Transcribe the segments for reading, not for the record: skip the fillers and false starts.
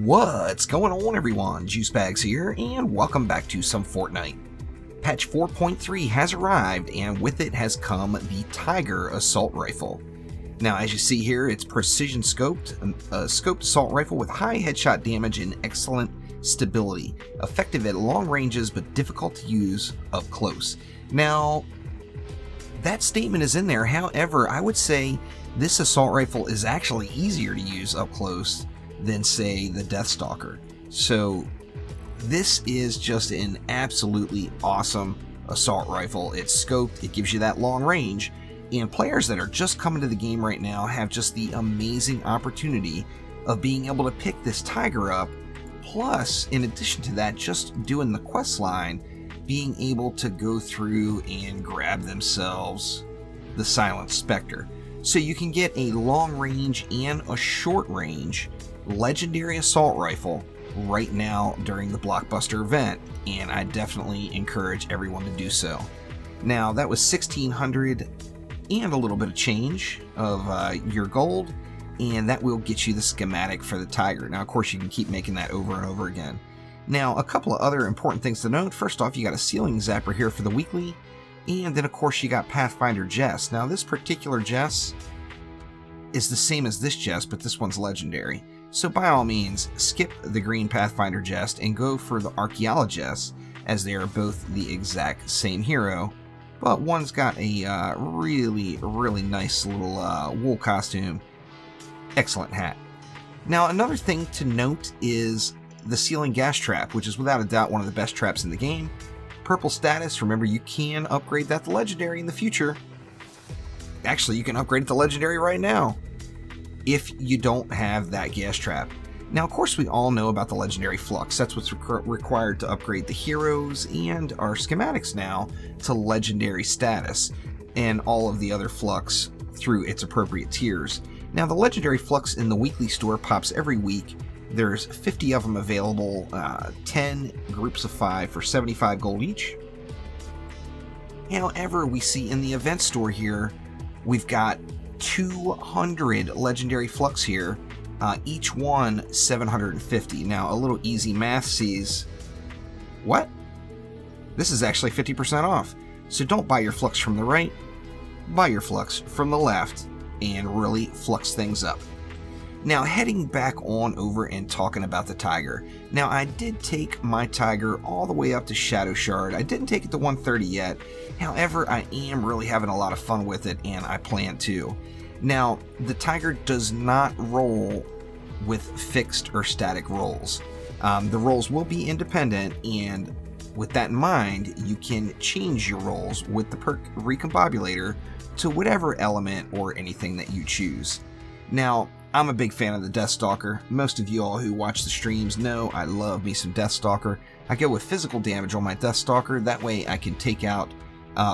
What's going on, everyone? Juicebags here, and welcome back to some Fortnite. Patch 4.3 has arrived, and with it has come the Tiger Assault Rifle. Now, as you see here, it's precision scoped, a scoped assault rifle with high headshot damage and excellent stability, effective at long ranges but difficult to use up close. Now, that statement is in there. However, I would say this assault rifle is actually easier to use up close than, say, the Deathstalker. So this is just an absolutely awesome assault rifle. It's scoped, it gives you that long range, and players that are just coming to the game right now have just the amazing opportunity of being able to pick this Tiger up, plus, in addition to that, just doing the quest line, being able to go through and grab themselves the Silent Spectre. So you can get a long range and a short range legendary assault rifle right now during the Blockbuster event, and I definitely encourage everyone to do so. Now, that was 1,600 and a little bit of change of your gold, and that will get you the schematic for the Tiger. Now, of course, you can keep making that over and over again. Now, a couple of other important things to note. First off, you got a ceiling zapper here for the weekly, and then, of course, you got Pathfinder Jess. Now, this particular Jess is the same as this Jess, but this one's legendary. So by all means, skip the green Pathfinder Jest and go for the Archaeologist, as they are both the exact same hero, but one's got a really nice little wool costume. Excellent hat. Now, another thing to note is the ceiling gas trap, which is without a doubt one of the best traps in the game. Purple status, remember you can upgrade that to legendary in the future. Actually, you can upgrade it to legendary right now if you don't have that gas trap. Now, of course, we all know about the legendary flux. That's what's required to upgrade the heroes and our schematics now to legendary status, and all of the other flux through its appropriate tiers. Now, the legendary flux in the weekly store pops every week. There's 50 of them available, 10 groups of 5 for 75 gold each. However, we see in the event store here, we've got 200 legendary flux here, each one 750. Now, a little easy math sees, what? This is actually 50% off. So don't buy your flux from the right, buy your flux from the left, and really flux things up. Now, heading back on over and talking about the Tiger. Now, I did take my Tiger all the way up to Shadow Shard. I didn't take it to 130 yet. However, I am really having a lot of fun with it, and I plan to. Now, the Tiger does not roll with fixed or static rolls. The rolls will be independent, and with that in mind, you can change your rolls with the perk Recombobulator to whatever element or anything that you choose. Now, I'm a big fan of the Deathstalker. Most of you all who watch the streams know I love me some Deathstalker. I go with physical damage on my Deathstalker. That way I can take out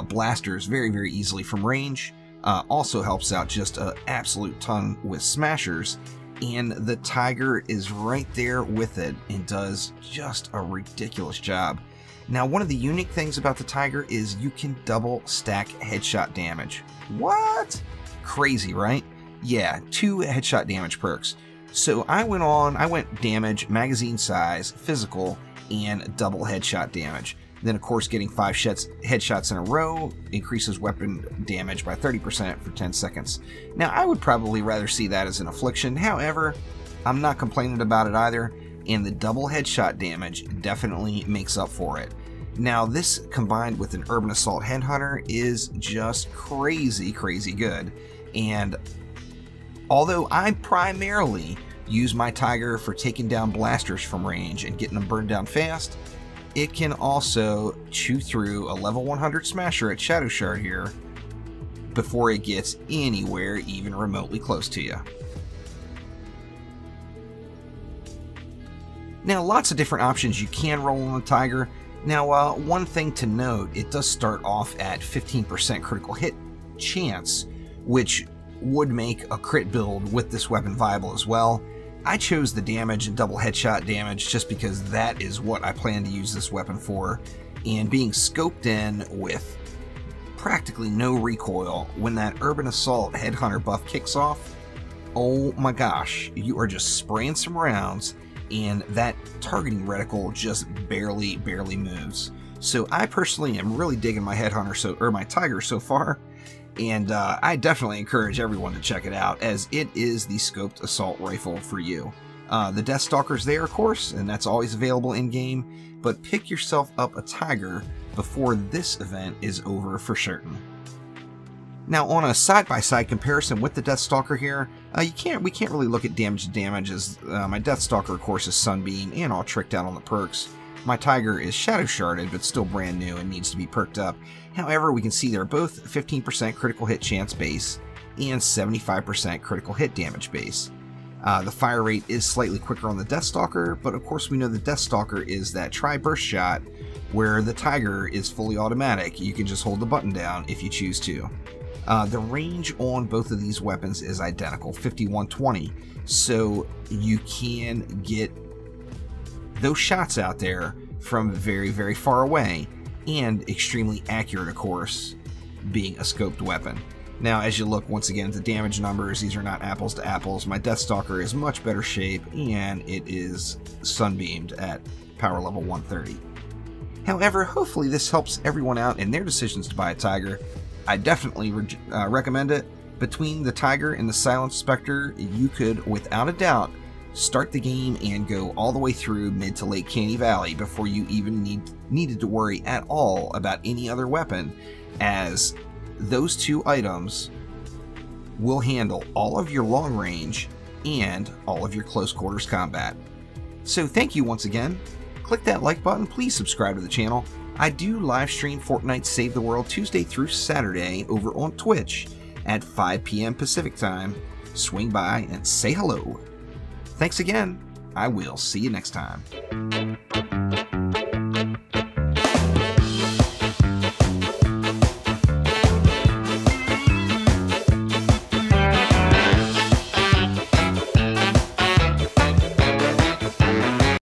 blasters very easily from range. Also helps out just an absolute ton with smashers. And the Tiger is right there with it and does just a ridiculous job. Now, one of the unique things about the Tiger is you can double stack headshot damage. What? Crazy, right? Yeah, 2 headshot damage perks. So I went damage, magazine size, physical, and double headshot damage. Then, of course, getting 5 headshots in a row increases weapon damage by 30% for 10 seconds. Now, I would probably rather see that as an affliction. However, I'm not complaining about it either, and the double headshot damage definitely makes up for it. Now, this combined with an Urban Assault Headhunter is just crazy good. And although I primarily use my Tiger for taking down blasters from range and getting them burned down fast, it can also chew through a level 100 smasher at Shadow Shard here before it gets anywhere even remotely close to you. Now, lots of different options you can roll on the Tiger. Now, one thing to note, it does start off at 15% critical hit chance, which would make a crit build with this weapon viable as well. I chose the damage and double headshot damage just because that is what I plan to use this weapon for, and being scoped in with practically no recoil, when that Urban Assault Headhunter buff kicks off, oh my gosh, you are just spraying some rounds and that targeting reticle just barely moves. So I personally am really digging my my Tiger so far, and I definitely encourage everyone to check it out, as it is the scoped assault rifle for you. The Deathstalker's there, of course, and that's always available in-game, but pick yourself up a Tiger before this event is over for certain. Now, on a side-by-side comparison with the Deathstalker here, we can't really look at damage to damage, as my Deathstalker, of course, is Sunbeam and all tricked out on the perks. My Tiger is Shadow Sharded, but still brand new and needs to be perked up. However, we can see they're both 15% critical hit chance base and 75% critical hit damage base. The fire rate is slightly quicker on the Deathstalker, but of course we know the Deathstalker is that tri-burst shot, where the Tiger is fully automatic. You can just hold the button down if you choose to. The range on both of these weapons is identical, 5120, so you can get those shots out there from very far away, and extremely accurate, of course, being a scoped weapon. Now, as you look once again at the damage numbers, these are not apples to apples. My Deathstalker is much better shape, and it is sunbeamed at power level 130. However, hopefully this helps everyone out in their decisions to buy a Tiger. I definitely recommend it. Between the Tiger and the Silent Spectre, you could, without a doubt, start the game and go all the way through mid to late Canny Valley before you even needed to worry at all about any other weapon, as those two items will handle all of your long range and all of your close quarters combat. So thank you once again. Click that like button, please subscribe to the channel. I do live stream Fortnite Save the World Tuesday through Saturday over on Twitch at 5 p.m. Pacific time. Swing by and say hello. Thanks again. I will see you next time.